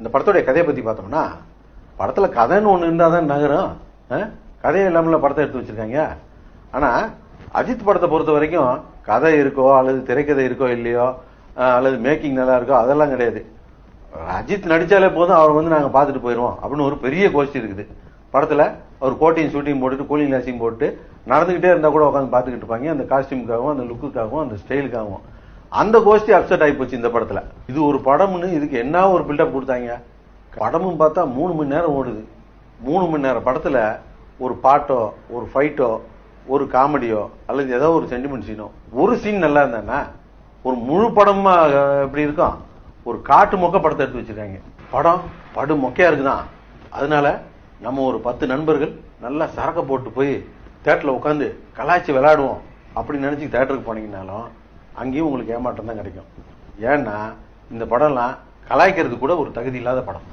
இந்த படத்துடைய கதையை பத்தி பார்த்தோம்னா, படத்துல கதைன்னு ஒண்ணு இருந்தா தான் நகரும். கதையே இல்லாமல படத்தை எடுத்து வச்சிருக்காங்க. ஆனா அஜித் படத்தை பொறுத்த வரைக்கும் கதை இருக்கோ அல்லது திரைக்கதை இருக்கோ இல்லையோ அல்லது மேக்கிங் நல்லா இருக்கோ அதெல்லாம் கிடையாது. அஜித் நடிச்சாலே போதும், அவர் வந்து நாங்க பாத்துட்டு போயிருவோம் அப்படின்னு ஒரு பெரிய கோஷ்டி இருக்குது படத்துல. அவர் கோட்டையும் ஷூட்டிங் போட்டுட்டு கூலிங் கிளாஸையும் போட்டு நடந்துகிட்டே இருந்தா கூட உட்காந்து பாத்துக்கிட்டு இருப்பாங்க. அந்த காஸ்டியூமுக்காகவும் அந்த லுக்குக்காகவும் அந்த ஸ்டைலுக்காகவும் அந்த கோஷ்டி அப்செட் ஆகி போச்சு இந்த படத்துல. இது ஒரு படம்னு இதுக்கு என்ன ஒரு பில்டப் கொடுத்தாங்க. படமும் பார்த்தா 3 மணி நேரம் ஓடுது. 3 மணி நேரம் படத்துல ஒரு பாட்டோ ஒரு ஃபைட்டோ ஒரு காமெடியோ அல்லது ஏதோ ஒரு சென்டிமெண்ட் சீனோ ஒரு சீன் நல்லா இருந்தானா ஒரு முழு படமா எப்படி இருக்கும். ஒரு காட்டு மொக்க படத்தை எடுத்து வச்சிருக்காங்க. படம் படு மொக்கையா இருக்குதான். அதனால நம்ம ஒரு 10 நண்பர்கள் நல்லா சரக்க போட்டு போய் தியேட்டர்ல உட்காந்து கலாய்ச்சி விளையாடுவோம் அப்படின்னு நினைச்சு தியேட்டருக்கு போனீங்கன்னாலும் அங்கேயும் உங்களுக்கு ஏமாற்றம் தான் கிடைக்கும். ஏன்னா இந்த படம்லாம் கலாய்க்கிறது கூட ஒரு தகுதி இல்லாத படம்.